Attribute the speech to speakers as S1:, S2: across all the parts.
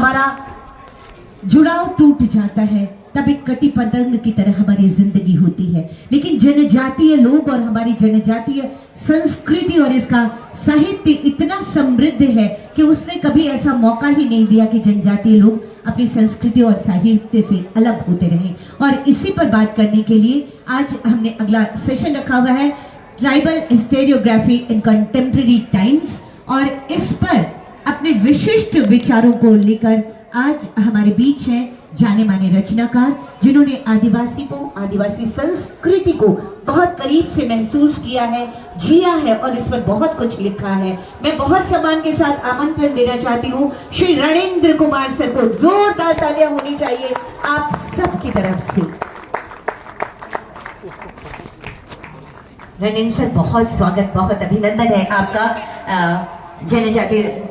S1: हमारा जुड़ाव टूट जाता है तब एक कटी पतंग की तरह हमारी जिंदगी होती है। लेकिन जनजातीय लोग और हमारी जनजातीय संस्कृति और इसका साहित्य इतना समृद्ध है कि उसने कभी ऐसा मौका ही नहीं दिया कि जनजातीय लोग अपनी संस्कृति और साहित्य से अलग होते रहें। और इसी पर बात करने के लिए आज हमने अगला सेशन रखा हुआ है, tribal historiography in contemporary times, और इस पर अपने विशिष्ट विचारों को लेकर आज हमारे बीच हैं जाने माने रचनाकार जिन्होंने आदिवासी को, आदिवासी संस्कृति को बहुत करीब से महसूस किया है, जिया है और इस पर बहुत कुछ लिखा है। मैं बहुत सम्मान के साथ आमंत्रण देना चाहती हूँ श्री रणेंद्र कुमार सर को। जोरदार तालियां होनी चाहिए आप सबकी तरफ से। रणेंद्र सर, बहुत स्वागत, बहुत अभिनंदन है आपका। जनजातीय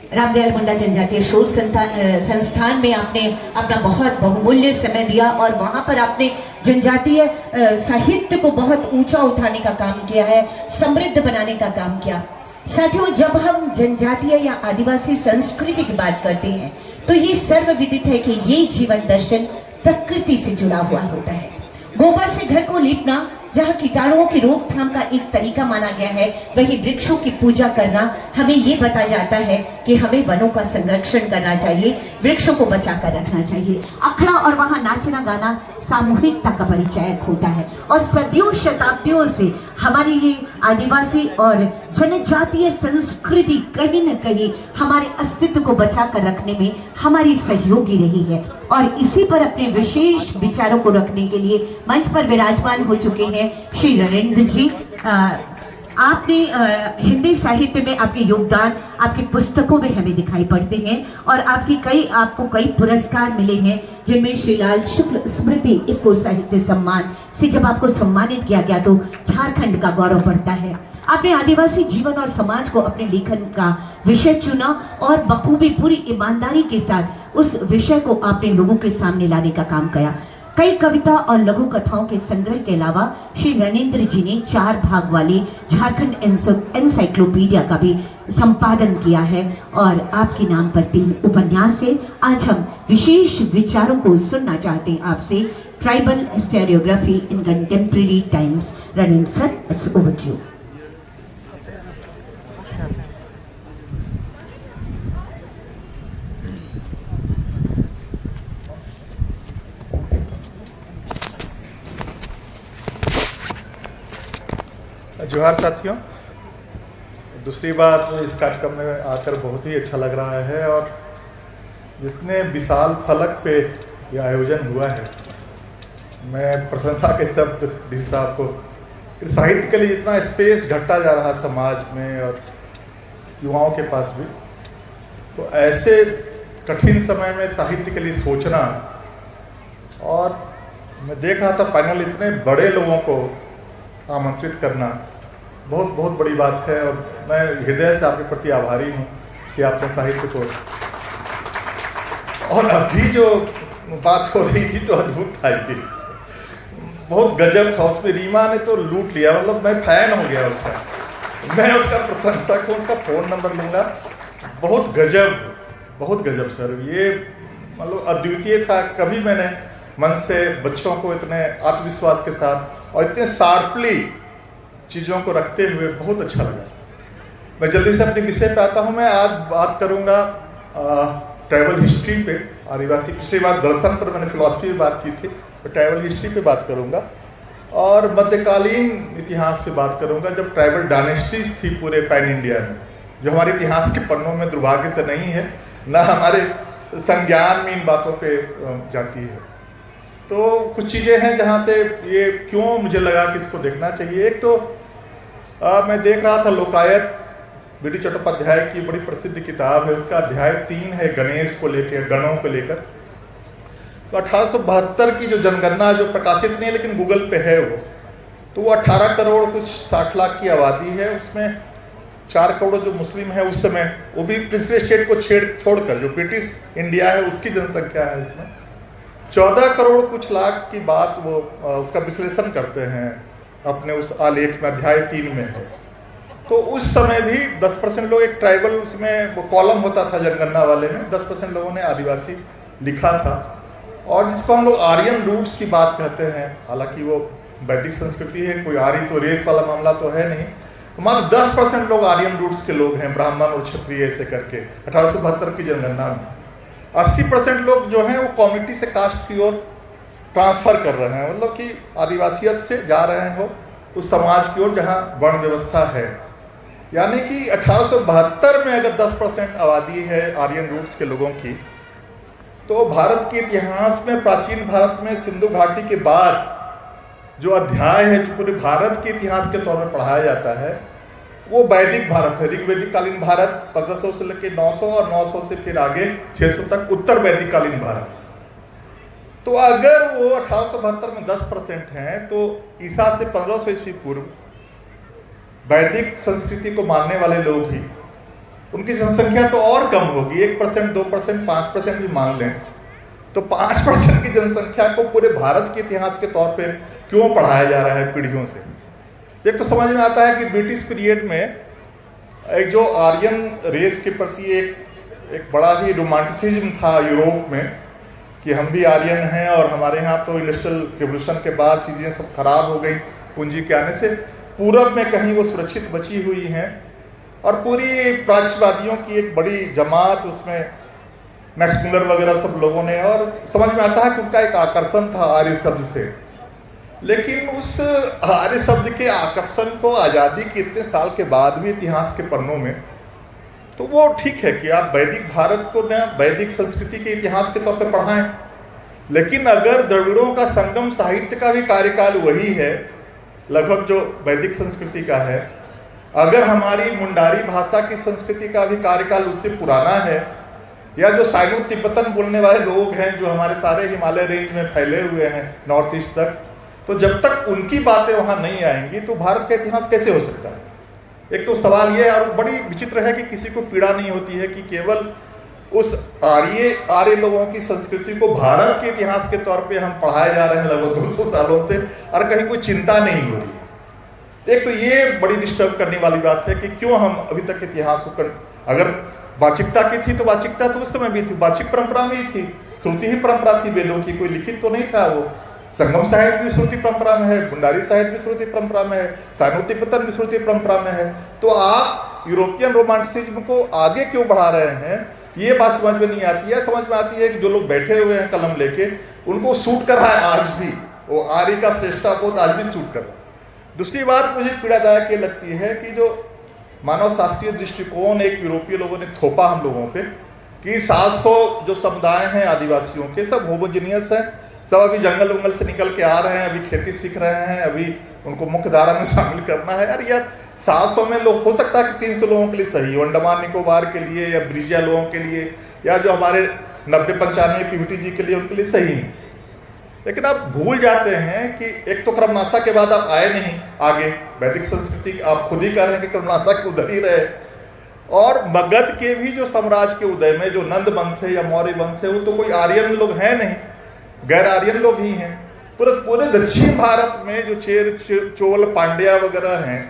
S1: रामदयाल मुंडा जनजातीय शोध संस्थान में आपने अपना बहुत बहुमूल्य समय दिया और वहाँ पर आपने जनजातीय साहित्य को बहुत ऊंचा उठाने का काम किया है, समृद्ध बनाने का काम किया। साथियों, जब हम जनजातीय या आदिवासी संस्कृति की बात करते हैं तो ये सर्वविदित है कि ये जीवन दर्शन प्रकृति से जुड़ा हुआ होता है। गोबर से घर को लीपना जहाँ कीटाणुओं की रोकथाम का एक तरीका माना गया है, वही वृक्षों की पूजा करना हमें ये बता जाता है कि हमें वनों का संरक्षण करना चाहिए, वृक्षों को बचा कर रखना चाहिए। अखड़ा और वहाँ नाचना गाना सामूहिकता का परिचायक होता है और सदियों शताब्दियों से हमारी ये आदिवासी और जनजातीय संस्कृति कहीं न कहीं हमारे अस्तित्व को बचा कर रखने में हमारी सहयोगी रही है। और इसी पर अपने विशेष विचारों को रखने के लिए मंच पर विराजमान हो चुके हैं श्री रणेंद्र जी। आपने हिंदी साहित्य में आपके योगदान आपकी पुस्तकों में हमें दिखाई पड़ते हैं और आपको कई पुरस्कार मिले हैं, जिनमें श्री लाल शुक्ल स्मृति इको साहित्य सम्मान से जब आपको सम्मानित किया गया तो झारखंड का गौरव बढ़ता है। आपने आदिवासी जीवन और समाज को अपने लेखन का विषय चुना और बखूबी पूरी ईमानदारी के साथ उस विषय को आपने लोगों के सामने लाने का काम किया। कई कविता और लघु कथाओं के संग्रह के अलावा श्री रणेंद्र जी ने 4 भाग वाली झारखंड एनसाइक्लोपीडिया का भी संपादन किया है और आपके नाम पर 3 उपन्यास है। आज हम विशेष विचारों को सुनना चाहते हैं आपसे। Tribal historiography in contemporary times. Ranendra sir, it's over to you.
S2: जोहार साथियों, दूसरी बार इस कार्यक्रम में आकर बहुत ही अच्छा लग रहा है और जितने विशाल फलक पे ये आयोजन हुआ है, मैं प्रशंसा के शब्द डी साहब को, साहित्य के लिए जितना स्पेस घटता जा रहा समाज में और युवाओं के पास भी, तो ऐसे कठिन समय में साहित्य के लिए सोचना। और मैं देख रहा था पैनल, इतने बड़े लोगों को आमंत्रित करना बहुत बहुत बड़ी बात है और मैं हृदय से आपके प्रति आभारी हूँ कि आपने साहित्य को। और अभी जो बात हो रही थी तो अद्भुत था, ये बहुत गजब था। उसमें रीमा ने तो लूट लिया, मतलब मैं फैन हो गया उसका, मैं उसका प्रशंसक हूँ, उसका फ़ोन नंबर लूँगा। बहुत गजब सर, ये मतलब अद्वितीय था। कभी मैंने मन से बच्चों को इतने आत्मविश्वास के साथ और इतने शार्पली चीज़ों को रखते हुए बहुत अच्छा लगा। मैं जल्दी से अपने विषय पे आता हूँ। मैं आज बात करूँगा ट्राइबल हिस्ट्री पे, आदिवासी। पिछली बार दर्शन पर मैंने फिलॉसफी में बात की थी, तो ट्राइबल हिस्ट्री पे बात करूँगा और मध्यकालीन इतिहास पे बात करूँगा, जब ट्राइबल डायनेस्टीज थी पूरे पैन इंडिया में, जो हमारे इतिहास के पन्नों में दुर्भाग्य से नहीं है, ना हमारे संज्ञान में इन बातों पे जाती है। तो कुछ चीज़ें हैं जहाँ से ये क्यों मुझे लगा कि इसको देखना चाहिए। एक तो मैं देख रहा था लोकायत, बी.डी. चट्टोपाध्याय की बड़ी प्रसिद्ध किताब है, उसका अध्याय 3 है गणेश को लेकर, गणों को लेकर। तो 1872 की जो जनगणना जो प्रकाशित नहीं है लेकिन गूगल पे है वो, तो वो 18 करोड़ कुछ 60 लाख की आबादी है। उसमें 4 करोड़ जो मुस्लिम है उस समय, वो भी पिछले स्टेट को छोड़कर जो ब्रिटिश इंडिया है उसकी जनसंख्या है। इसमें 14 करोड़ कुछ लाख की बात वो उसका विश्लेषण करते हैं अपने उस आलेख में, अध्याय 3 में है। तो उस समय भी 10% लोग, एक ट्राइबल उसमें वो कॉलम होता था जनगणना वाले में, 10% लोगों ने आदिवासी लिखा था। और जिसको हम लोग आर्यन रूट्स की बात कहते हैं, हालांकि वो वैदिक संस्कृति है, कोई आर्य तो रेस वाला मामला तो है नहीं, तो मात्र 10% लोग आर्यन रूट्स के लोग हैं, ब्राह्मण और क्षत्रिय ऐसे करके 1872 की जनगणना में। 80% लोग जो हैं वो कम्युनिटी से कास्ट की ओर ट्रांसफर कर रहे हैं, मतलब कि आदिवासियत से जा रहे हो उस समाज की ओर जहाँ वर्ण व्यवस्था है। यानी कि 1872 में अगर 10% आबादी है आर्यन रूट्स के लोगों की, तो भारत के इतिहास में, प्राचीन भारत में सिंधु घाटी के बाद जो अध्याय है जो पूरे भारत के इतिहास के तौर पर पढ़ाया जाता है वो वैदिक भारत है। ऋग्वैदिक कालीन भारत 1500 से लेकर 900 और 900 से फिर आगे 600 तक उत्तर वैदिक कालीन भारत। तो अगर वो 1872 में 10% हैं तो ईसा से 1500 ईस्वी पूर्व वैदिक संस्कृति को मानने वाले लोग ही, उनकी जनसंख्या तो और कम होगी, 1%, 2%, 5% भी मान लें, तो 5% की जनसंख्या को पूरे भारत के इतिहास के तौर पे क्यों पढ़ाया जा रहा है पीढ़ियों से। एक तो समझ में आता है कि ब्रिटिश पीरियड में एक जो आर्यन रेस के प्रति एक बड़ा ही रोमांटिसिज्म था यूरोप में कि हम भी आर्यन हैं, और हमारे यहाँ तो इंडस्ट्रियल रिवोल्यूशन के बाद चीज़ें सब खराब हो गई पूंजी के आने से, पूरब में कहीं वो सुरक्षित बची हुई हैं, और पूरी प्राच्यवादियों की एक बड़ी जमात, उसमें मैक्स मुलर वगैरह सब लोगों ने, और समझ में आता है कि उनका एक आकर्षण था आर्य शब्द से। लेकिन उस आर्य शब्द के आकर्षण को आज़ादी के इतने साल के बाद भी इतिहास के पन्नों में, तो वो ठीक है कि आप वैदिक भारत को न वैदिक संस्कृति के इतिहास के तौर पे पढ़ाएं, लेकिन अगर द्रविड़ों का संगम साहित्य का भी कार्यकाल वही है लगभग जो वैदिक संस्कृति का है, अगर हमारी मुंडारी भाषा की संस्कृति का भी कार्यकाल उससे पुराना है, या जो साइनो तिब्बतन बोलने वाले लोग हैं जो हमारे सारे हिमालय रेंज में फैले हुए हैं नॉर्थ ईस्ट तक, तो जब तक उनकी बातें वहाँ नहीं आएंगी तो भारत का इतिहास कैसे हो सकता है। एक तो सवाल ये, और बड़ी विचित्र है कि किसी को पीड़ा नहीं होती है कि केवल उस आर्य लोगों की संस्कृति को भारत के इतिहास के तौर पे हम पढ़ाए जा रहे हैं लगभग 200 सालों से, और कहीं कोई चिंता नहीं हो रही है। एक तो ये बड़ी डिस्टर्ब करने वाली बात है कि क्यों हम अभी तक इतिहास को अगर वाचिकता की थी तो वाचिकता तो उस समय भी थी, वाचिक परंपरा में ही थी, श्रुति ही परंपरा थी वेदों की, कोई लिखित तो नहीं था। वो संगम साहित्य भी श्रुति परंपरा में है, मुंडारी साहित्य भी श्रुति परंपरा में है, साइनो तिब्बतन भी श्रुति परंपरा में है। तो आप यूरोपियन रोमांटिसिज्म को आगे क्यों बढ़ा रहे हैं, ये बात समझ में नहीं आती है। समझ में आती है कि जो लोग बैठे हुए हैं कलम लेके, उनको सूट कर रहा है आज भी, वो आर्य का श्रेष्ठताबोध आज भी सूट कर रहा है। दूसरी बात मुझे पीड़ादायक ये लगती है कि जो मानव शास्त्रीय दृष्टिकोण एक यूरोपीय लोगों ने थोपा हम लोगों पे कि 700 जो समुदाय हैं आदिवासियों के, सब होमोजेनियस हैं, सब अभी जंगल वंगल से निकल के आ रहे हैं, अभी खेती सीख रहे हैं, अभी उनको मुख्य धारा में शामिल करना है। यार 700 में लोग, हो सकता है कि 300 लोगों के लिए सही हो, अंडमान निकोबार के लिए या ब्रिजिया लोगों के लिए, या जो हमारे 90-95 पीवीटी जी के लिए, उनके लिए सही है। लेकिन आप भूल जाते हैं कि एक तो क्रमनाशा के बाद आप आए नहीं आगे, वैदिक संस्कृति आप खुद ही कह रहे हैं कि क्रमनाशा के उधर ही रहे, और मगध के भी जो साम्राज्य के उदय में जो नंद वंश है या मौर्य वंश है, वो तो कोई आर्यन लोग हैं नहीं, गैर आर्यन लोग ही हैं। पूरे दक्षिण भारत में जो चेर चोल पांड्या वगैरह हैं,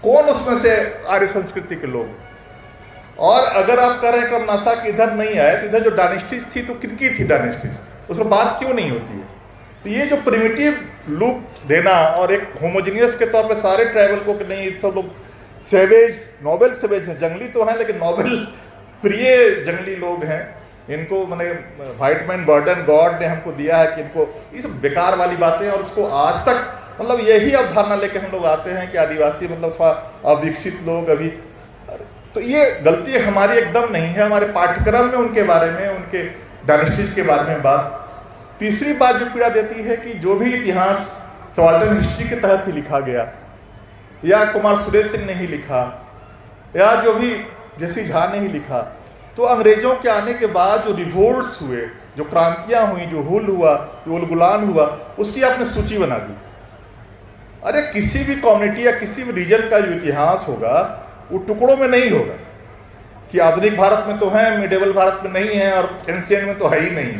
S2: कौन उसमें से आर्य संस्कृति के लोग हैं। और अगर आप कह रहे हैं क्रमनाशा के इधर नहीं आए, तो इधर जो डायनेस्टीज थी तो किनकी थी डायनेस्टीज, उस पर बात क्यों नहीं होती है। तो ये जो प्रिमिटिव लुक देना और एक होमोजीनियस के तौर पे सारे ट्राइबल को कि नहीं सब लोग सेवेज, नोबेल सेवेज हैं, जंगली तो हैं लेकिन नोबेल प्रिय जंगली लोग हैं, इनको मैंने व्हाइट मैन बर्डन गॉड ने हमको दिया है कि इनको, ये सब बेकार वाली बातें। और उसको आज तक मतलब यही अवधारणा लेके हम लोग आते हैं कि आदिवासी मतलब थोड़ा अविकसित लोग अभी, तो ये गलती हमारी एकदम नहीं है। हमारे पाठ्यक्रम में उनके बारे में, उनके डायनेस्टीज के बारे में बात। तीसरी बात जो पीड़ा देती है कि जो भी इतिहास सबाल्टर्न हिस्ट्री के तहत ही लिखा गया, या कुमार सुरेश सिंह ने ही लिखा, या जो भी जैसी झा ने ही लिखा, तो अंग्रेजों के आने के बाद जो रिवोल्ट्स हुए, जो क्रांतियां हुई, जो हुल हुआ, जो उलगुलान हुआ, उसकी आपने सूची बना दी। अरे किसी भी कम्युनिटी या किसी भी रीजन का जो इतिहास होगा वो टुकड़ों में नहीं होगा कि आधुनिक भारत में तो है, मिडेवल भारत में नहीं है, और एंशिएंट में तो है ही नहीं।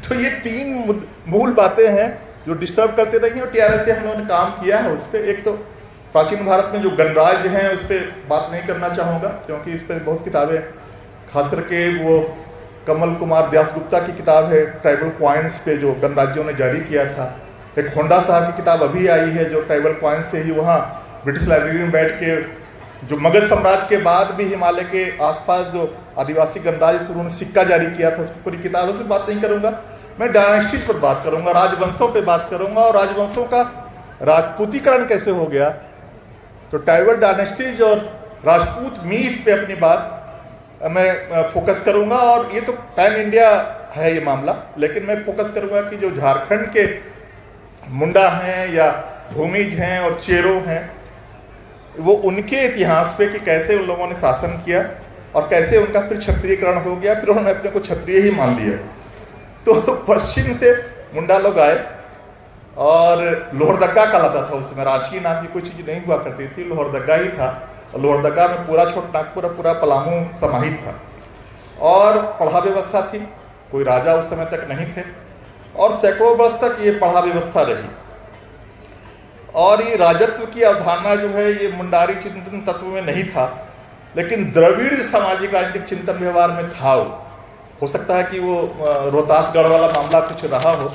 S2: तो ये 3 मूल बातें हैं जो डिस्टर्ब करते रही हैं, और टीआरएस से हम लोगों ने काम किया है उस पर। एक तो प्राचीन भारत में जो गणराज्य हैं उस पर बात नहीं करना चाहूँगा, क्योंकि इस पर बहुत किताबें, खास करके वो कमल कुमार दासगुप्ता की किताब है ट्राइबल पॉइंट्स पे जो गणराज्यों ने जारी किया था। एक होंडा साहब की किताब अभी आई है जो ट्राइबल पॉइंट्स से ही वहाँ ब्रिटिश लाइब्रेरी में बैठ के जो मुगल साम्राज्य के बाद भी हिमालय के आसपास जो आदिवासी गणराज्य थे उन्होंने सिक्का जारी किया था, उस पर पूरी किताब, उस पर बात नहीं करूँगा। मैं डायनेस्टीज पर बात करूँगा, राजवंशों पर बात करूँगा और राजवंशों का राजपूतीकरण कैसे हो गया। तो ट्राइबल डायनेस्टीज और राजपूत मीथ पे अपनी बात मैं फोकस करूंगा। और ये तो पैन इंडिया है ये मामला, लेकिन मैं फोकस करूंगा कि जो झारखंड के मुंडा हैं या भूमिज हैं और चेरो हैं, वो उनके इतिहास पे कि कैसे उन लोगों ने शासन किया और कैसे उनका फिर क्षत्रियकरण हो गया, फिर उन्होंने अपने को क्षत्रिय ही मान लिया। तो पश्चिम से मुंडा लोग आए और लोहरदग्गा कहलाता था उस समय, रांची नाम की कोई चीज़ नहीं हुआ करती थी, लोहरदग्गा ही था। और लोहरदग्गा में पूरा छोटानागपुर और पूरा पलामू समाहित था और पढ़ा व्यवस्था थी, कोई राजा उस समय तक नहीं थे और सैकड़ों वर्ष तक ये पढ़ा व्यवस्था रही। और ये राजत्व की अवधारणा जो है ये मुंडारी चिंतन तत्व में नहीं था, लेकिन द्रविड़ सामाजिक राजनीतिक चिंतन व्यवहार में था। हो सकता है कि वो रोहतासगढ़ वाला मामला कुछ रहा हो,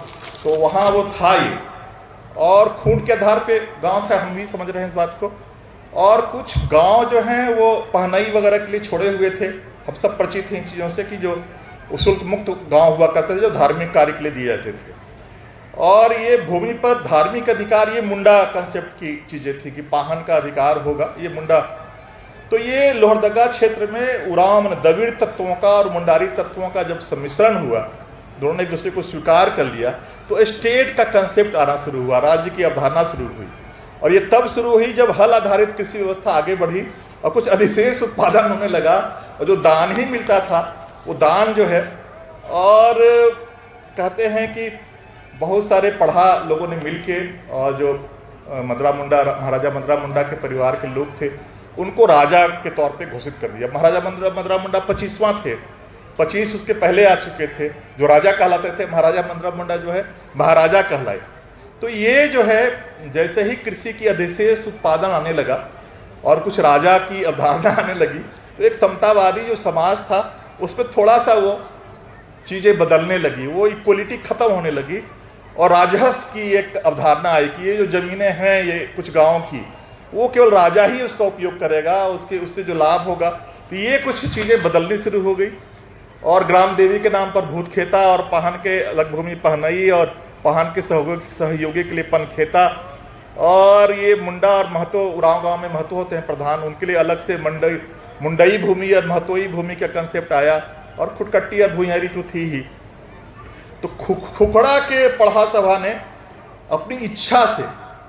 S2: तो वहाँ वो था ये। और खूंट के आधार पे गांव था, हम भी समझ रहे हैं इस बात को। और कुछ गांव जो हैं वो पहनाई वगैरह के लिए छोड़े हुए थे, हम सब परिचित हैं इन चीज़ों से कि जो शुल्क मुक्त गांव हुआ करते थे जो धार्मिक कार्य के लिए दिए जाते थे। और ये भूमि पर धार्मिक अधिकार, ये मुंडा कंसेप्ट की चीज़ें थी कि पाहन का अधिकार होगा, ये मुंडा। तो ये लोहरदग्गा क्षेत्र में उराम द्रविड़ तत्वों का और मुंडारी तत्वों का जब सम्मिश्रण हुआ, दोनों ने एक दूसरे को स्वीकार कर लिया, तो स्टेट का कंसेप्ट आना शुरू हुआ, राज्य की अवधारणा शुरू हुई। और ये तब शुरू हुई जब हल आधारित कृषि व्यवस्था आगे बढ़ी और कुछ अधिशेष उत्पादन होने लगा और जो दान ही मिलता था वो दान जो है। और कहते हैं कि बहुत सारे पढ़ा लोगों ने मिलके और जो मदरा मुंडा, महाराजा मदरा मुंडा के परिवार के लोग थे, उनको राजा के तौर पे घोषित कर दिया। महाराजा मदरा मुंडा 25वां थे, 25 उसके पहले आ चुके थे जो राजा कहलाते थे। महाराजा मदरा मुंडा जो है महाराजा कहलाए। तो ये जो है जैसे ही कृषि की अधिशेष उत्पादन आने लगा और कुछ राजा की अवधारणा आने लगी, तो एक समतावादी जो समाज था उस पर थोड़ा सा वो चीज़ें बदलने लगी, वो इक्वलिटी खत्म होने लगी और राजहस की एक अवधारणा आई कि ये जो ज़मीनें हैं ये कुछ गाँव की, वो केवल राजा ही उसका उपयोग करेगा, उससे जो लाभ होगा। तो ये कुछ चीज़ें बदलनी शुरू हो गई और ग्राम देवी के नाम पर भूतखेता और पाहन के अलग भूमि पहनई और पाहन के सहयोगी के लिए पनखेता। और ये मुंडा और महतो, उरांव गांव में महतो होते हैं प्रधान, उनके लिए अलग से मुंडई भूमि और महतोई भूमि का कंसेप्ट आया। और खुटकट्टी और भुइयारी तो थी ही। तो खुखड़ा के पढ़ा सभा ने अपनी इच्छा से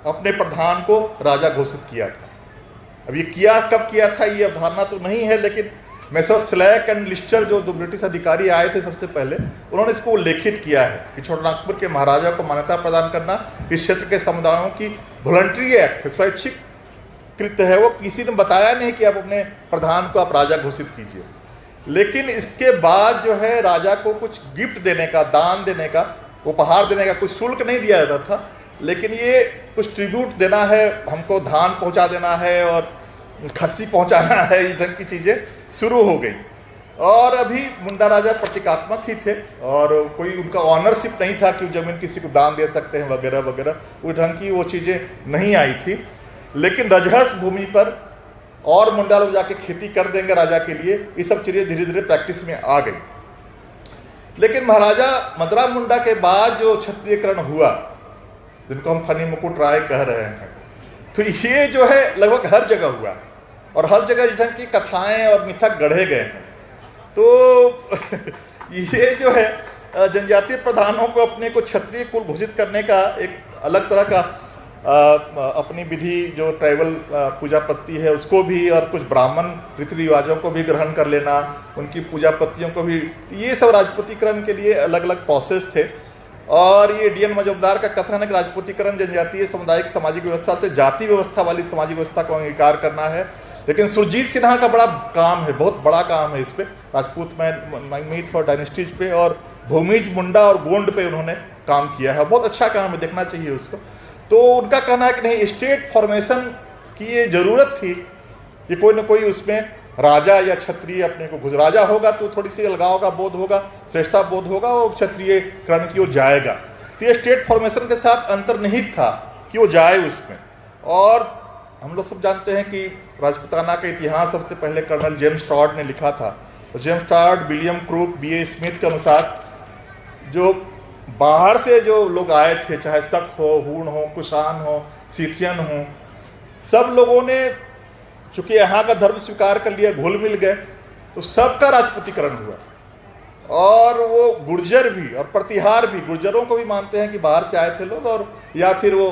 S2: अपने प्रधान को राजा घोषित किया था। अब ये किया कब किया था ये अवधारणा तो नहीं है, लेकिन मैसर स्लैक एंड लिस्टर जो दो ब्रिटिश अधिकारी आए थे सबसे पहले, उन्होंने इसको उल्लेखित किया है कि छोटानागपुर के महाराजा को मान्यता प्रदान करना इस क्षेत्र के समुदायों की वॉलंटरी एक्ट, स्वैच्छिक कृत्य है। वो किसी ने बताया नहीं कि आप अपने प्रधान को आप राजा घोषित कीजिए। लेकिन इसके बाद जो है राजा को कुछ गिफ्ट देने का, दान देने का, उपहार देने का कोई शुल्क नहीं दिया जाता था, लेकिन ये कुछ ट्रिब्यूट देना है, हमको धान पहुंचा देना है और खस्सी पहुंचाना है, इस ढंग की चीज़ें शुरू हो गई। और अभी मुंडा राजा प्रतीकात्मक ही थे और कोई उनका ऑनरशिप नहीं था कि जमीन किसी को दान दे सकते हैं वगैरह वगैरह, उस ढंग की वो चीज़ें नहीं आई थी। लेकिन रजहस भूमि पर और मुंडा लोग जाके खेती कर देंगे राजा के लिए, ये सब चीज़ें धीरे धीरे प्रैक्टिस में आ गई। लेकिन महाराजा मदरा मुंडा के बाद जो क्षत्रियकरण हुआ, जिनको हम फनी मुकुट राय कह रहे हैं, तो ये जो है लगभग हर जगह हुआ और हर जगह इस ढंग की कथाएं और मिथक गढ़े गए हैं। तो ये जो है जनजातीय प्रधानों को अपने को क्षत्रिय कुल घोषित करने का एक अलग तरह का अपनी विधि जो ट्राइबल पूजा पत्ती है उसको भी, और कुछ ब्राह्मण रीति रिवाजों को भी ग्रहण कर लेना, उनकी पूजा पत्तियों को भी, ये सब राजपूतीकरण के लिए अलग अलग प्रोसेस थे। और ये डी.एन. मजूमदार का कथन है कि राजपूतीकरण जनजातीय सामुदायिक सामाजिक व्यवस्था से जाति व्यवस्था वाली सामाजिक व्यवस्था को अंगीकार करना है। लेकिन सुरजीत सिन्हा का बड़ा काम है, बहुत बड़ा काम है इस पे, राजपूत में मीथ और डायनेस्टीज पे और भूमिज, मुंडा और गोंड पे उन्होंने काम किया है। बहुत अच्छा काम है, देखना चाहिए उसको। तो उनका कहना है कि नहीं, स्टेट फॉर्मेशन कि ये जरूरत थी कि कोई ना कोई उसमें राजा या क्षत्रिय अपने को राजा होगा तो थोड़ी सी अलगाव का बोध होगा, श्रेष्ठता बोध होगा, वो क्षत्रियकरण की ओर जाएगा। तो ये स्टेट फॉर्मेशन के साथ अंतर्निहित था कि वो जाए उसमें। और हम लोग सब जानते हैं कि राजपूताना का इतिहास सबसे पहले कर्नल जेम्स टॉड ने लिखा था। तो James Tod, William Crooke, B.A. Smith के अनुसार जो बाहर से जो लोग आए थे, चाहे शक हो, हूण हो, कुषाण हो, सीथियन हो, सब लोगों ने चूंकि यहाँ का धर्म स्वीकार कर लिया, घुल मिल गए, तो सबका राजपूतीकरण हुआ। और वो गुर्जर भी और प्रतिहार भी, गुर्जरों को भी मानते हैं कि बाहर से आए थे लोग, और या फिर वो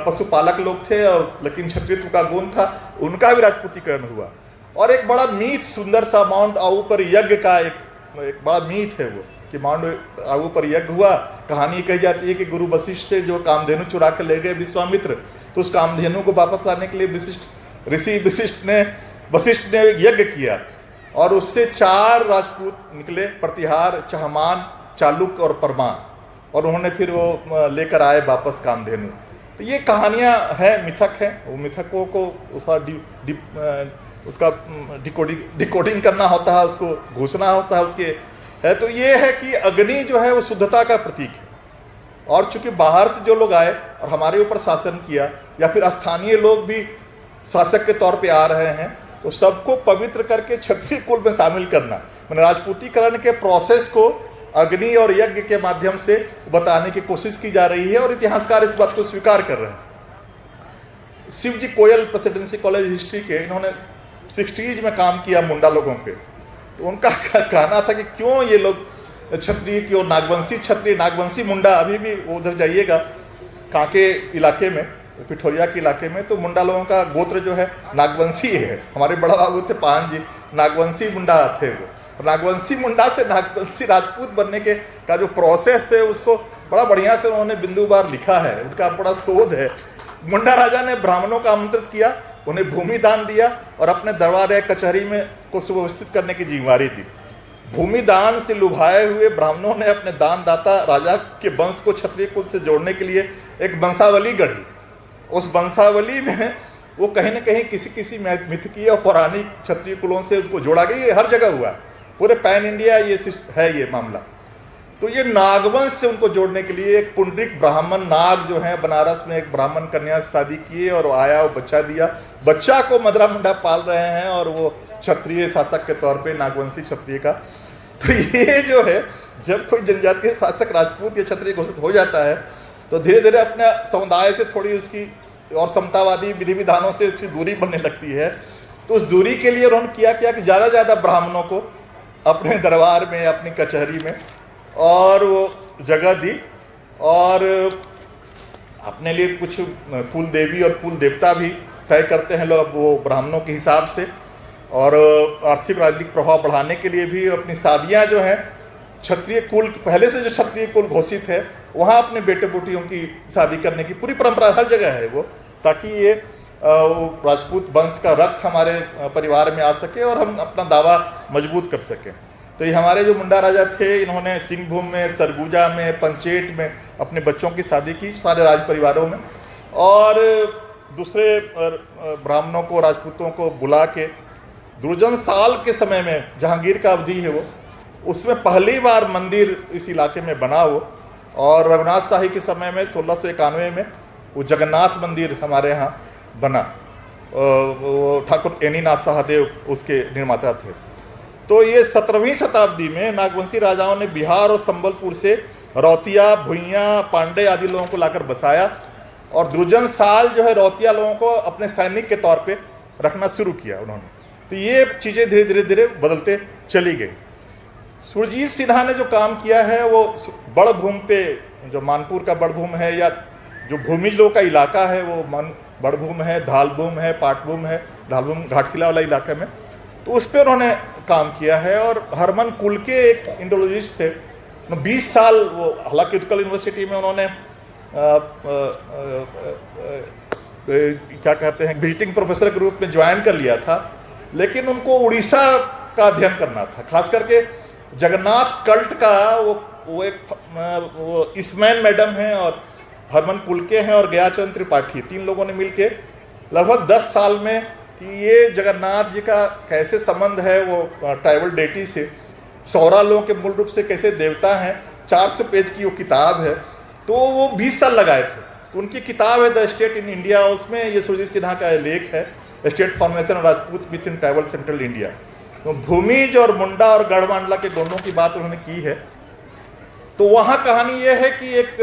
S2: पशुपालक लोग थे और लेकिन क्षत्रित्व का गुण था, उनका भी राजपूतीकरण हुआ। और एक बड़ा मीथ, सुंदर सा माउंट आबू पर यज्ञ का एक बड़ा मीथ है वो, कि माउंट आबू पर यज्ञ हुआ। कहानी कही जाती है कि गुरु वशिष्ठ से जो कामधेनु चुरा कर ले गए विश्वामित्र, तो उस कामधेनु को वापस लाने के लिए ऋषि वशिष्ठ ने यज्ञ किया, और उससे 4 राजपूत निकले, प्रतिहार, चहमान, चालुक और परमान, और उन्होंने फिर वो लेकर आए वापस कामधेनु। तो ये कहानियाँ हैं, मिथक हैं। वो मिथकों को उसका डिकोडिंग करना होता है, उसको घोषणा होता है उसके है। तो ये है कि अग्नि जो है वो शुद्धता का प्रतीक है, और चूंकि बाहर से जो लोग आए और हमारे ऊपर शासन किया, या फिर स्थानीय लोग भी शासक के तौर पे आ रहे हैं, तो सबको पवित्र करके क्षत्रिय कुल में शामिल करना, मैंने राजपूतीकरण के प्रोसेस को अग्नि और यज्ञ के माध्यम से बताने की कोशिश की जा रही है, और इतिहासकार इस बात को स्वीकार कर रहे हैं। शिवजी कोयल प्रेसिडेंसी कॉलेज हिस्ट्री के, इन्होंने 60s में काम किया मुंडा लोगों पे। तो उनका कहना था कि क्यों ये लोग क्षत्रिय की ओर, नागवंशी क्षत्रिय, नागवंशी मुंडा, अभी भी उधर जाइएगा कांके इलाके में, पिठोरिया के इलाके में, तो मुंडा लोगों का गोत्र जो है नागवंशी है। हमारे बड़ा बाबू थे पान जी, नागवंशी मुंडा थे वो। नागवंशी मुंडा से नागवंशी राजपूत बनने के का जो प्रोसेस है, उसको बड़ा बढ़िया से उन्होंने बिंदुवार लिखा है, उनका बड़ा शोध है। मुंडा राजा ने ब्राह्मणों का आमंत्रित किया, उन्हें भूमि दान दिया, और अपने दरबार या कचहरी में को सुव्यवस्थित करने की जिम्मेदारी दी। भूमि दान से लुभाए हुए ब्राह्मणों ने अपने दानदाता राजा के वंश को क्षत्रिय कुल से जोड़ने के लिए एक वंशावली गढ़ी। उस वंशावली में वो कहीं न कहीं किसी मिथकीय और पौराणिक क्षत्रिय कुलों से उसको जोड़ा गया। ये हर जगह हुआ, पूरे पैन इंडिया ये है ये मामला। तो ये नागवंश से उनको जोड़ने के लिए एक पुंडरिक ब्राह्मण नाग जो है, बनारस में एक ब्राह्मण कन्या से शादी किए, और आया और बच्चा दिया। बच्चा को मदरा मुंडा पाल रहे हैं, और वो क्षत्रिय शासक के तौर पे, नागवंशी क्षत्रिय का। तो ये जो है, जब कोई जनजातीय शासक राजपूत या क्षत्रिय घोषित हो जाता है, तो धीरे धीरे अपने समुदाय से थोड़ी उसकी और समतावादी विधि विधानों से उसकी दूरी बनने लगती है। तो उस दूरी के लिए उन्होंने किया कि ज़्यादा ज़्यादा ब्राह्मणों को अपने दरबार में, अपनी कचहरी में और वो जगह दी, और अपने लिए कुछ कुल देवी और कुल देवता भी तय करते हैं लोग वो ब्राह्मणों के हिसाब से। और आर्थिक राजनीतिक प्रभाव बढ़ाने के लिए भी अपनी शादियां जो हैं, क्षत्रिय कुल पहले से जो क्षत्रिय कुल घोषित है वहाँ अपने बेटे बेटियों की शादी करने की पूरी परंपरा हर जगह है वो, ताकि ये राजपूत वंश का रक्त हमारे परिवार में आ सके और हम अपना दावा मजबूत कर सकें। तो ये हमारे जो मुंडा राजा थे, इन्होंने सिंहभूम में, सरगुजा में, पंचेट में अपने बच्चों की शादी की सारे राज परिवारों में, और दूसरे ब्राह्मणों को, राजपूतों को बुला के दुर्जन साल के समय में, जहांगीर का अवधि है वो, उसमें पहली बार मंदिर इस इलाके में बना हो। और रघुनाथ शाही के समय में 1691 में वो जगन्नाथ मंदिर हमारे यहाँ बना। वो ठाकुर एनीनाथ सहदेव उसके निर्माता थे। तो ये 17वीं शताब्दी में नागवंशी राजाओं ने बिहार और संबलपुर से रौतिया, भुइयाँ, पांडे आदि लोगों को लाकर बसाया, और दुर्जन साल जो है रौतिया लोगों को अपने सैनिक के तौर पे रखना शुरू किया उन्होंने। तो ये चीज़ें धीरे धीरे धीरे बदलते चली गई। सुरजीत सिन्हा ने जो काम किया है वो बड़भूम पे, जो मानपुर का बड़भूम है या जो भूमिज लोगों का इलाका है वो बड़भूम है, धालभूम है, पाटभूम है, धालभूम घाटशिला वाला इलाके में, तो उस पर उन्होंने काम किया है। और हरमन कुल के एक इंडोलॉजिस्ट थे, 20 साल वो, हालांकि उत्कल यूनिवर्सिटी में उन्होंने क्या कहते हैं विजिटिंग प्रोफेसर के रूप में ज्वाइन कर लिया था, लेकिन उनको उड़ीसा का अध्ययन करना था, खास करके जगन्नाथ कल्ट का। वो इसमैन मैडम हैं और हरमन कुलके हैं और गयाचरण त्रिपाठी, 3 लोगों ने मिलके लगभग 10 साल में कि ये जगन्नाथ जी का कैसे संबंध है वो ट्राइबल डेटी से, सौरा लोगों के मूल रूप से कैसे देवता हैं, 400 पेज की वो किताब है। तो वो 20 साल लगाए थे। तो उनकी किताब है द स्टेट इन इंडिया, उसमें ये सुरजीत सिन्हा का लेख है, state formation Rajput with in tribal central India. तो भूमिज और मुंडा और गढ़मांडला के गोंडों की बात उन्होंने की है। तो वहाँ कहानी ये है कि एक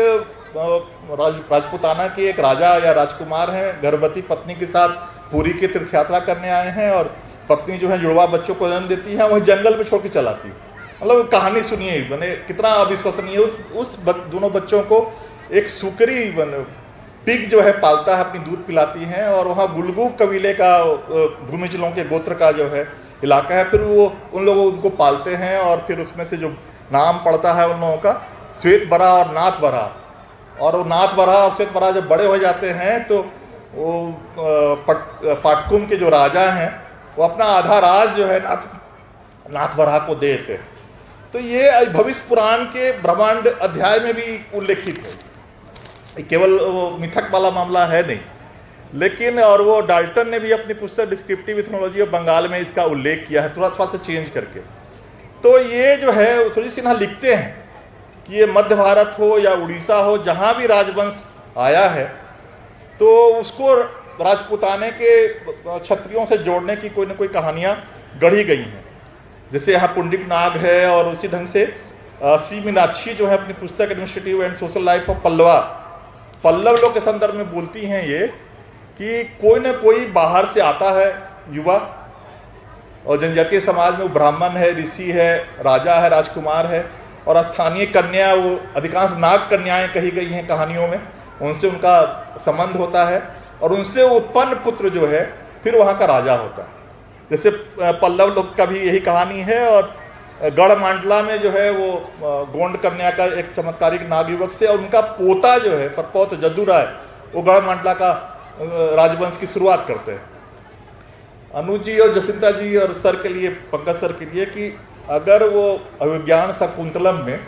S2: राजपूताना के एक राजा या राजकुमार हैं, गर्भवती पत्नी के साथ पुरी की तीर्थ यात्रा करने आए हैं और पत्नी जो है जुड़वा बच्चों को जन्म देती है, वही जंगल में छोड़ के चलाती है। मतलब कहानी सुनिए, मैंने कितना अविश्वसनीय। दोनों बच्चों को एक सुकरी पिग जो है पालता है, अपनी दूध पिलाती हैं, और वहाँ गुलगू कबीले का भूमिजलों के गोत्र का जो है इलाका है। फिर वो उन लोगों उनको पालते हैं और फिर उसमें से जो नाम पड़ता है उन लोगों का श्वेत बरा और नाथ बरा। और वो नाथ बरा और श्वेत बरा जब बड़े हो जाते हैं तो वो पाटकुम के जो राजा हैं वो अपना आधा राज जो है नाथ बरा को देते हैं। तो ये भविष्य पुराण के ब्रह्मांड अध्याय में भी उल्लेखित है, केवल वो मिथक वाला मामला है नहीं। लेकिन और वो डाल्टन ने भी अपनी पुस्तक डिस्क्रिप्टिव इथनोलॉजी ऑफ बंगाल में इसका उल्लेख किया है, थोड़ा सा चेंज करके। तो ये जो है सुरजीत सिन्हा लिखते हैं कि ये मध्य भारत हो या उड़ीसा हो, जहाँ भी राजवंश आया है तो उसको राजपूताने के क्षत्रियों से जोड़ने की कोई ना कोई कहानियाँ गढ़ी गई हैं। जैसे यहाँ पुंडरिक नाग है, और उसी ढंग से सी मीनाक्षी जो है अपनी पुस्तक administrative and social life of Pallava लोग के संदर्भ में बोलती हैं ये कि कोई ना कोई बाहर से आता है युवा, और जनजातीय समाज में वो ब्राह्मण है, ऋषि है, राजा है, राजकुमार है, और स्थानीय कन्या, वो अधिकांश नाग कन्याएं कही गई हैं कहानियों में, उनसे उनका संबंध होता है, और उनसे उत्पन्न पुत्र जो है फिर वहाँ का राजा होता है। जैसे पल्लव लोग का भी यही कहानी है। और गढ़मांडला में जो है वो गोंड कन्या का एक चमत्कारिक नाग युवक से, और उनका पोता जो है परपोत जद्दू राय, वो गढ़मांडला का राजवंश की शुरुआत करते हैं। अनुज जी और जसिंता जी और सर के लिए, पंकज सर के लिए, कि अगर वो अभिज्ञान शकुंतलम में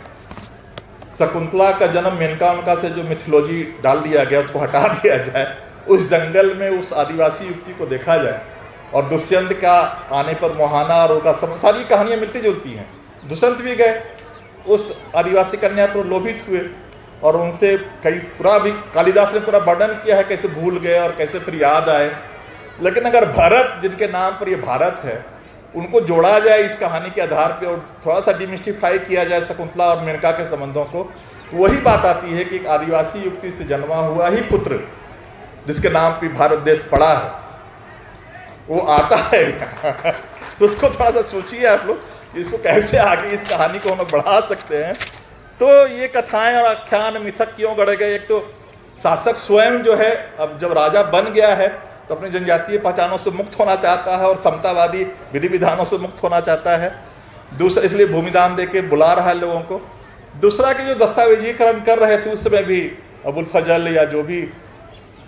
S2: शकुंतला का जन्म मेनका से जो मिथोलॉजी डाल दिया गया उसको हटा दिया जाए, उस जंगल में उस आदिवासी युवती को देखा जाए, और दुष्यंत का आने पर मोहाना और उनका सारी कहानियाँ मिलती जुलती हैं। दुष्यंत भी गए, उस आदिवासी कन्या पर लोभित हुए, और उनसे कई पूरा भी कालिदास ने पूरा वर्णन किया है कैसे भूल गए और कैसे फिर याद आए। लेकिन अगर भरत, जिनके नाम पर ये भारत है, उनको जोड़ा जाए इस कहानी के आधार पे और थोड़ा सा डिमिस्टिफाई किया जाए शकुंतला और मेनका के संबंधों को, तो वही बात आती है कि एक आदिवासी युवती से जन्मा हुआ ही पुत्र जिसके नाम पे भारत देश पड़ा है, वो आता है। तो उसको थोड़ा सा सोचिए आप लोग, इसको कैसे आगे इस कहानी को हम लोग बढ़ा सकते हैं। तो ये कथाएं और आख्यान मिथक क्यों गढ़े गए? एक तो शासक स्वयं जो है, अब जब राजा बन गया है तो अपनी जनजातीय पहचानों से मुक्त होना चाहता है और समतावादी विधि विधानों से मुक्त होना चाहता है। दूसरा, इसलिए भूमिदान दे के बुला रहा है लोगों को। दूसरा कि जो दस्तावेजीकरण कर रहे थे उस समय भी अबुल फजल या जो भी,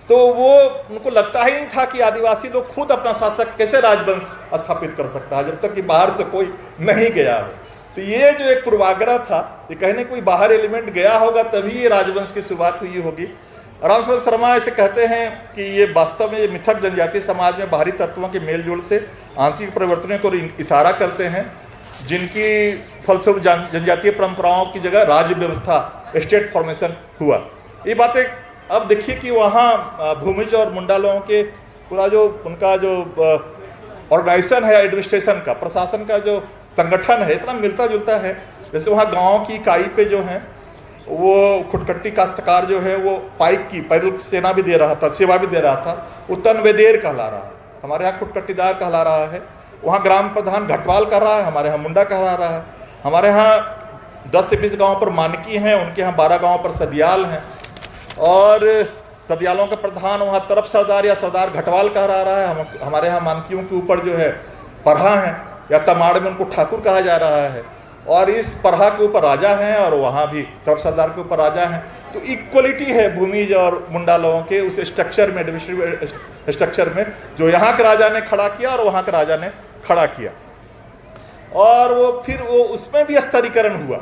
S2: तो वो उनको लगता ही नहीं था कि आदिवासी लोग खुद अपना शासक कैसे राजवंश स्थापित कर सकता है जब तक कि बाहर से कोई नहीं गया हो। तो ये जो एक पूर्वाग्रह था, ये कहने कोई बाहर एलिमेंट गया होगा तभी ये राजवंश की शुरुआत हुई होगी। रामचंद्र शर्मा ऐसे कहते हैं कि ये वास्तव में ये मिथक जनजातीय समाज में बाहरी तत्वों के मेलजोल से आंतरिक परिवर्तनों को इशारा करते हैं, जिनकी फलस्वरूप जनजातीय परंपराओं की जगह राज्य व्यवस्था, स्टेट फॉर्मेशन हुआ। ये बातें अब देखिए कि वहाँ भूमिज और मुंडा लोगों के पूरा जो उनका जो ऑर्गेनाइजेशन है, एडमिनिस्ट्रेशन का, प्रशासन का जो संगठन है, इतना मिलता जुलता है। जैसे वहाँ गाँव की इकाई पे जो है वो खुटकट्टी काश्तकार जो है वो पाइक की पैदल सेना भी दे रहा था, सेवा भी दे रहा था, वो तनवेदेर कहला रहा है। हमारे यहाँ खुटकट्टीदार कहला रहा है, वहाँ ग्राम प्रधान घटवाल कर रहा है, हमारे यहाँ मुंडा कहला रहा है। हमारे यहाँ 10 से 20 गाँव पर मानकी हैं, उनके यहाँ 12 गाँव पर सदियाल हैं, और सदियालों के प्रधान वहाँ तरफ सरदार या सरदार घटवाल कह रहा है। हमारे यहाँ मानकियों के ऊपर जो है परहा हैं, या तमाड़ में उनको ठाकुर कहा जा रहा है, और इस परहा के ऊपर राजा हैं, और वहाँ भी तरफ सरदार के ऊपर राजा हैं। तो इक्वलिटी है भूमिज और मुंडा लोगों के उस स्ट्रक्चर में, एडमिनिस्ट्रेटिव स्ट्रक्चर में, जो यहाँ के राजा ने खड़ा किया और वहाँ के राजा ने खड़ा किया। और वो फिर वो उसमें भी स्तरीकरण हुआ।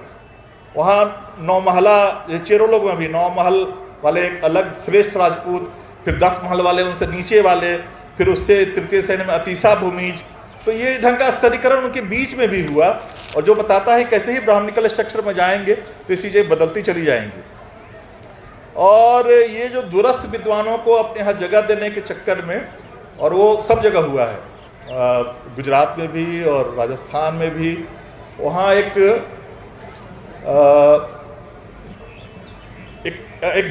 S2: वहाँ 9 महला चेरो लोग में भी 9 महल वाले एक अलग श्रेष्ठ राजपूत, फिर 10 महल वाले, उनसे नीचे वाले, फिर उससे तृतीय श्रेणी में अतिशा भूमिज। तो ये ढंग का स्तरीकरण उनके बीच में भी हुआ, और जो बताता है कैसे ही ब्राह्मणिकल स्ट्रक्चर में जाएंगे तो ये चीज़ें बदलती चली जाएंगी। और ये जो दूरस्थ विद्वानों को अपने यहाँ जगह देने के चक्कर में, और वो सब जगह हुआ है, गुजरात में भी और राजस्थान में भी, वहाँ एक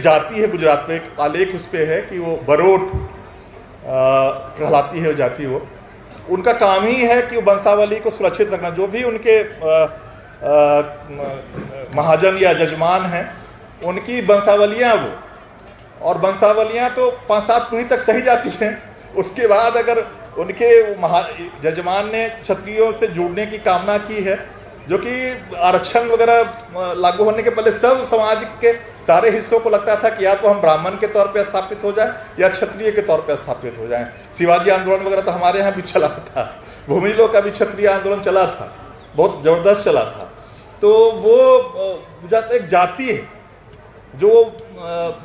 S2: जाति है गुजरात में, एक आलेख उस पर है कि वो बरोट कहलाती है वो जाति। वो उनका काम ही है कि वो वंशावली को सुरक्षित रखना। जो भी उनके महाजन या जजमान हैं, उनकी वंशावलियाँ वो, और वंशावलियाँ तो 5-7 पीढ़ी तक सही जाती हैं। उसके बाद अगर उनके जजमान ने क्षत्रियों से जुड़ने की कामना की है, जो कि आरक्षण वगैरह लागू होने के पहले सब समाज के सारे हिस्सों को लगता था कि या तो हम ब्राह्मण के तौर पे स्थापित हो जाएं या क्षत्रिय के तौर पे स्थापित हो जाएं। शिवाजी आंदोलन वगैरह तो हमारे यहाँ भी चला था, भूमिजों का भी क्षत्रिय आंदोलन चला था, बहुत जबरदस्त चला था। तो वो एक जाति है जो,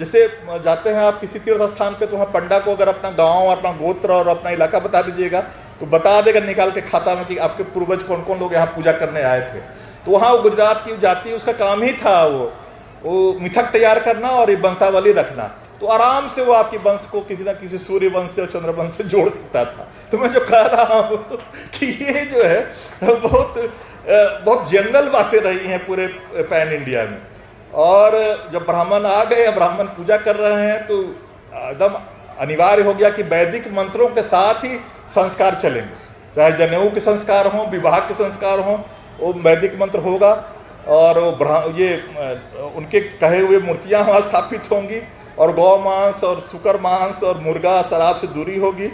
S2: जैसे जाते हैं आप किसी तीर्थ स्थान पे, तो वहाँ पंडा को अगर अपना गांव, अपना गोत्र और अपना इलाका बता दीजिएगा तो बता देगा निकाल के खाता में कि आपके पूर्वज कौन कौन लोग यहाँ पूजा करने आए थे। तो वहाँ वो गुजरात की जाति, उसका काम ही था वो मिथक तैयार करना और ये वंशावली रखना। तो आराम से वो आपके वंश को किसी ना किसी सूर्य वंश से और चंद्र वंश से जोड़ सकता था। तो मैं जो कह रहा हूँ कि ये जो है बहुत जनरल बातें रही हैं पूरे पैन इंडिया में। और जब ब्राह्मण आ गए, ब्राह्मण पूजा कर रहे हैं, तो एकदम अनिवार्य हो गया कि वैदिक मंत्रों के साथ ही संस्कार चलेंगे, चाहे जनेऊ के संस्कार हों, विवाह के संस्कार हों, वो वैदिक मंत्र होगा। और ये उनके कहे हुए मूर्तियां वहाँ स्थापित होंगी, और गौ मांस और सुकर मांस और मुर्गा शराब से दूरी होगी।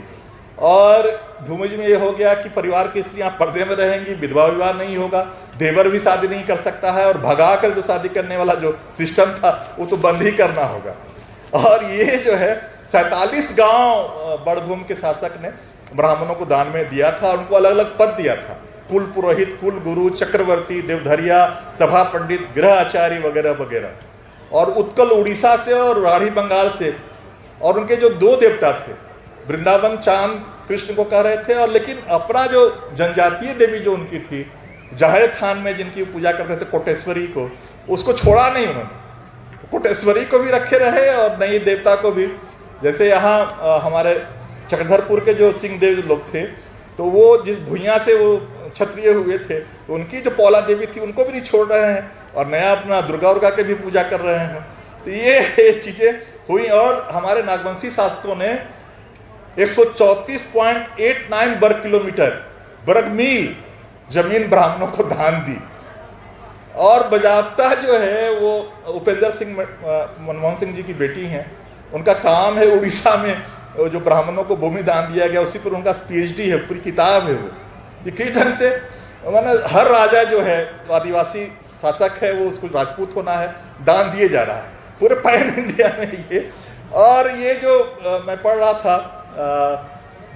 S2: और भूमिज में ये हो गया कि परिवार की स्त्रियां पर्दे में रहेंगी, विधवा विवाह नहीं होगा, देवर भी शादी नहीं कर सकता है, और भगा कर जो शादी करने वाला जो सिस्टम था वो तो बंद ही करना होगा। और ये जो है 47 गांव बड़भूम के शासक ने ब्राह्मणों को दान में दिया था, और उनको अलग अलग पद दिया था, कुल पुरोहित, कुल गुरु, चक्रवर्ती, देवधरिया, सभा पंडित, गृह आचार्य वगैरह वगैरह। और उत्कल उड़ीसा से और राढ़ी बंगाल से, और उनके जो 2 देवता थे, वृंदावन चांद कृष्ण को कह रहे थे, और लेकिन अपना जो जनजातीय देवी जो उनकी थी, जाहिर थान में जिनकी पूजा करते थे, कोटेश्वरी को, उसको छोड़ा नहीं उन्होंने, कोटेश्वरी को भी रखे रहे और नई देवता को भी। जैसे यहाँ हमारे चक्रधरपुर के जो सिंह देव लोग थे, तो वो जिस भुइयाँ से वो क्षत्रिय हुए थे, तो उनकी जो पौला देवी थी उनको भी नहीं छोड़ रहे हैं, और नया अपना दुर्गा उर्गा के भी पूजा कर रहे हैं। तो ये चीज़ें हुई। और हमारे नागवंशी शासकों ने 134.89 वर्ग किलोमीटर, वर्ग मील जमीन ब्राह्मणों को दान दी। और बजाबता जो है वो उपेंद्र सिंह मनमोहन सिंह जी की बेटी हैं, उनका काम है उड़ीसा में जो ब्राह्मणों को भूमि दान दिया गया, उसी पर उनका PhD है, पूरी किताब है वो। ये किस ढंग से माना हर राजा जो है आदिवासी शासक है, वो उसको राजपूत होना है, दान दिए जा रहा है पूरे पैन इंडिया में ये। और ये जो मैं पढ़ रहा था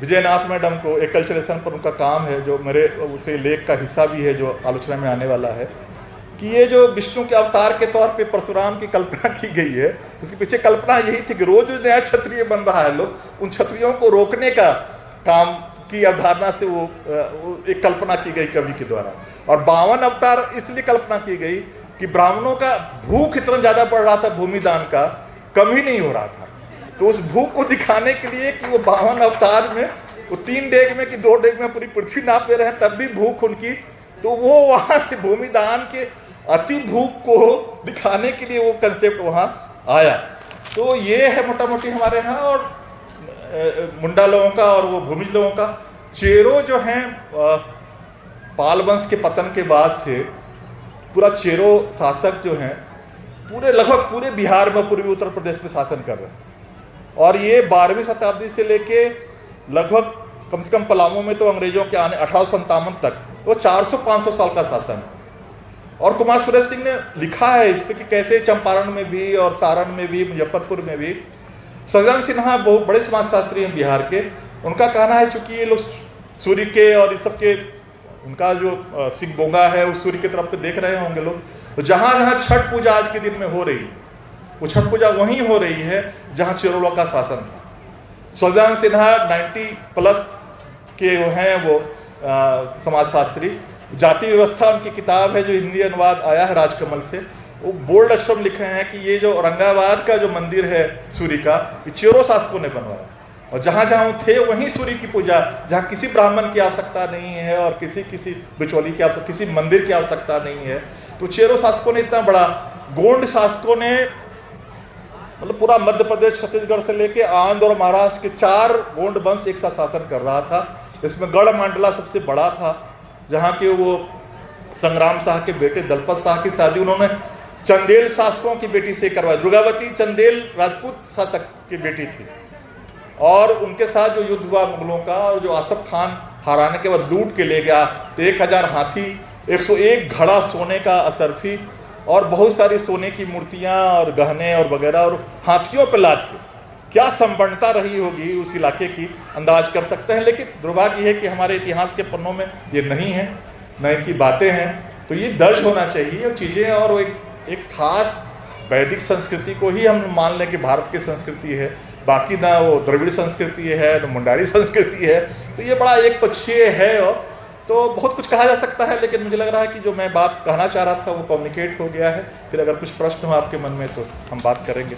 S2: विजयनाथ मैडम को, एक कल्चरेशन पर उनका काम है, जो मेरे उसे लेख का हिस्सा भी है जो आलोचना में आने वाला है, कि ये जो विष्णु के अवतार के तौर पे परशुराम की कल्पना की गई है, उसके पीछे कल्पना यही थी कि रोज नया क्षत्रिय बन रहा है, लोग उन क्षत्रियों को रोकने का काम की अवधारणा से वो एक कल्पना की गई कवि के द्वारा। और 52 अवतार इसलिए कल्पना की गई कि ब्राह्मणों का भूख इतना ज्यादा बढ़ रहा था, भूमि दान का कम ही नहीं हो रहा था। तो उस भूख को दिखाने के लिए कि वो 52 अवतार में वो 3 डेग में कि 2 डेग में पूरी पृथ्वी नापे रहे, तब भी भूख उनकी, तो वो वहां से भूमि दान के अति भूख को दिखाने के लिए वो कंसेप्ट वहां आया। तो ये है मोटा मोटी हमारे यहाँ। और मुंडा लोगों का और वो भूमिज लोगों का, चेरो जो हैं पाल वंश के पतन के बाद से पूरा चेरो शासक जो हैं पूरे लगभग पूरे बिहार में, पूर्वी उत्तर प्रदेश में शासन कर रहे हैं। और ये 12वीं शताब्दी से लेके लगभग कम से कम पलामू में तो अंग्रेजों के आने 1857 तक वो 400-500 साल का शासन है। और कुमार सुरेश सिंह ने लिखा है इस पर कि कैसे चंपारण में भी और सारण में भी, मुजफ्फरपुर में भी, सज्जन सिन्हा बहुत बड़े समाजशास्त्री हैं बिहार के, उनका कहना है चूंकि ये लोग सूर्य के और इस सब के, उनका जो सिंह बोंगा है उस सूर्य की तरफ पे देख रहे होंगे लोग, तो जहां जहां छठ पूजा आज के दिन में हो रही है, वो छठ पूजा वहीं हो रही है जहां चेरों का शासन था। सुजान सिन्हा 90+ के हैं वो समाजशास्त्री। जाति व्यवस्था उनकी किताब है जो हिंदी अनुवाद आया है राजकमल से। वो बोल्ड अक्षर में लिखे हैं कि ये जो औरंगाबाद का जो मंदिर है सूर्य का, ये चेरो शासकों ने बनवाया, और जहाँ जहाँ वो थे वहीं सूर्य की पूजा, जहाँ किसी ब्राह्मण की आवश्यकता नहीं है और किसी बिचौली की आवश्यकता, किसी मंदिर की आवश्यकता नहीं है, तो चेरो शासकों ने इतना बड़ा, गोंड शासकों ने मतलब पूरा मध्य प्रदेश छत्तीसगढ़ से लेके आंध्र और महाराष्ट्र के 4 गोंड वंश एक साथ शासन कर रहा था। इसमें गढ़ मांडला सबसे बड़ा था, जहाँ के वो संग्राम शाह के बेटे दलपत शाह की शादी उन्होंने चंदेल शासकों की बेटी से करवाई। दुर्गावती चंदेल राजपूत शासक की बेटी थी, और उनके साथ जो युद्ध हुआ मुगलों का, और जो आसफ खान हराने के बाद लूट के ले गया, तो 1000 हाथी, 101 घड़ा सोने का असरफी और बहुत सारी सोने की मूर्तियां और गहने और वगैरह, और हाथियों पर लाद के क्या संपन्नता रही होगी उस इलाके की अंदाज कर सकते हैं। लेकिन दुर्भाग्य है कि हमारे इतिहास के पन्नों में ये नहीं है, न इनकी बातें हैं। तो ये दर्ज होना चाहिए और चीज़ें, और वो एक खास वैदिक संस्कृति को ही हम मान लें कि भारत की संस्कृति है, बाकी ना वो द्रविड़ संस्कृति है न मुंडारी संस्कृति है। तो ये बड़ा एक पक्षीय है, और तो बहुत कुछ कहा जा सकता है, लेकिन मुझे लग रहा है कि जो मैं बात कहना चाह रहा था वो कम्युनिकेट हो गया है। फिर अगर कुछ प्रश्न हो आपके मन में तो हम बात करेंगे।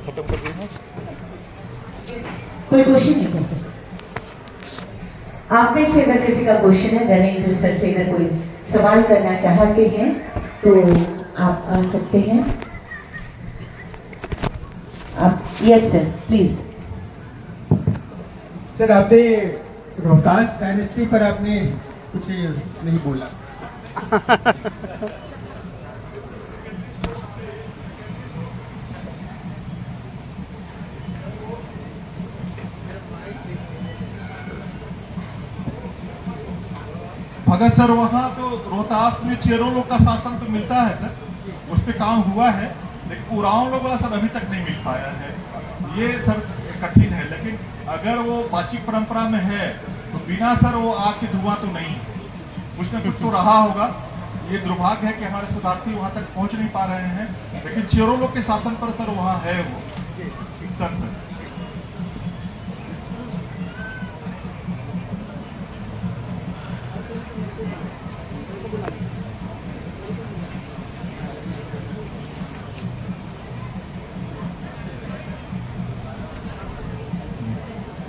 S2: खत्म कर दी है,
S1: कोई क्वेश्चन नहीं कर सकते आप में से। अगर किसी का क्वेश्चन है रणेंद्र सर से, अगर कोई सवाल करना चाहते हैं तो आप आ सकते हैं। आप यस सर प्लीज।
S3: सर आपने रोहतास डायनेस्टी पर आपने कुछ नहीं बोला।
S4: भगत सर वहाँ तो रोहतास में चेरों लोग का शासन तो मिलता है सर, उस पर काम हुआ है, लेकिन उरांव लोग वाला सर अभी तक नहीं मिल पाया है। ये सर कठिन है, लेकिन अगर वो वाचिक परंपरा में है तो बिना सर वो आग की धुआं तो नहीं, कुछ न कुछ तो रहा होगा। ये दुर्भाग्य है कि हमारे शोधार्थी वहाँ तक पहुँच नहीं पा रहे हैं, लेकिन चेरों लोग के शासन पर सर वहाँ है वो सर।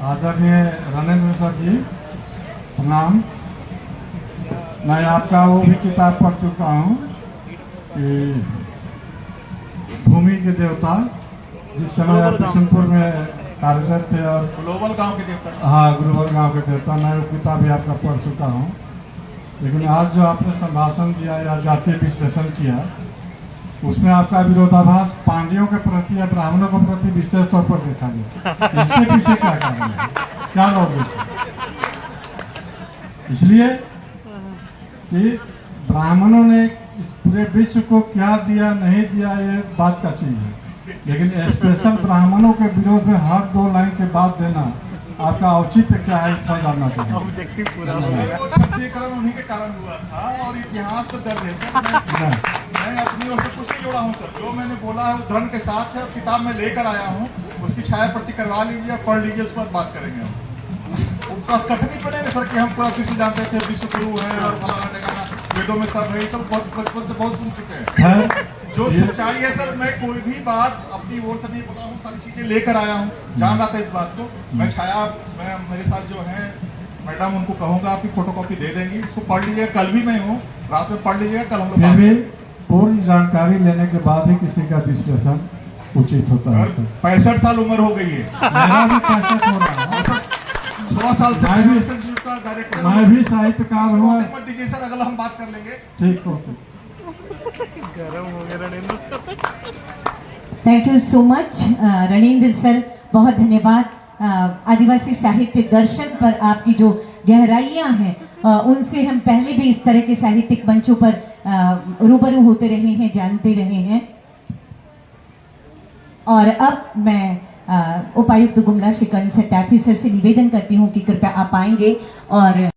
S5: आदरणीय रणेंद्र सर जी प्रणाम। मैं आपका वो भी किताब पढ़ चुका हूँ कि भूमि के देवता, जिस समय आप बिशनपुर में कार्यरत थे, और
S4: ग्लोबल गांव के देवता।
S5: हाँ, ग्लोबल गांव के देवता, मैं वो किताब भी आपका पढ़ चुका हूँ। लेकिन आज जो आपने संभाषण दिया या जातीय विश्लेषण किया, उसमें आपका विरोधाभास पांड्यों के प्रति या ब्राह्मणों के प्रति विशेष तौर पर देखा गया। इसके पीछे क्या कारण है, क्या लॉजिक है? इसलिए कि ब्राह्मणों ने इस पूरे विश्व को क्या दिया नहीं दिया ये बात का चीज है, लेकिन स्पेशल ब्राह्मणों के विरोध में हर 2 लाइन के बाद देना आपका औचित्य क्या है, थोड़ा जानना चाहिए।
S4: वो छत्तीकरण उन्हीं के कारण हुआ था, और इतिहास तो दर्ज है सर। मैं अपनी ओर से कुछ नहीं जोड़ा हूँ सर, जो मैंने बोला है उदाहरण के साथ है, और किताब में लेकर आया हूँ, उसकी छाया प्रति करवा लीजिए और पढ़ लीजिए, उसके बाद बात करेंगे हम। कथन ही बने सर कि हम पूरा विश्व जानते थे, विश्व गुरु हैं और फलाना ठिकाना, वेदों में सब है, सब बहुत बचपन से बहुत सुन चुके हैं। जो सच्चाई है सर, मैं कोई भी बात अपनी ओर से नहीं बोला हूँ, सारी चीजें लेकर आया हूँ, जान रहा था इस बात को। मैं छाया, मैं मेरे साथ जो है मैडम, उनको कहूँगा आपकी फोटोकॉपी दे देंगी, इसको पढ़ लीजिएगा। कल भी मैं हूँ, रात में पढ़ लीजिएगा, कल हम लोग
S5: पूर्ण जानकारी लेने के बाद ही किसी का विश्लेषण उचित होता है।
S4: 65 साल उम्र हो गई है,
S5: मेरा भी 65 हो रहा है।
S4: 16 साल से
S5: मैं भी साहित्यकार हूँ।
S4: मत दीजिए सर, अगला हम बात कर लेंगे।
S5: ठीक, okay.
S1: Thank you so much Ranendra sir, बहुत धन्यवाद। आदिवासी साहित्य दर्शन पर आपकी जो गहराइयाँ हैं, उनसे हम पहले भी इस तरह के साहित्यिक मंचों पर रूबरू होते रहे हैं, जानते रहे हैं। और अब मैं उपायुक्त गुमला श्री कर्ण सत्यार्थी सर से निवेदन करती हूँ कि कृपया आप आएंगे और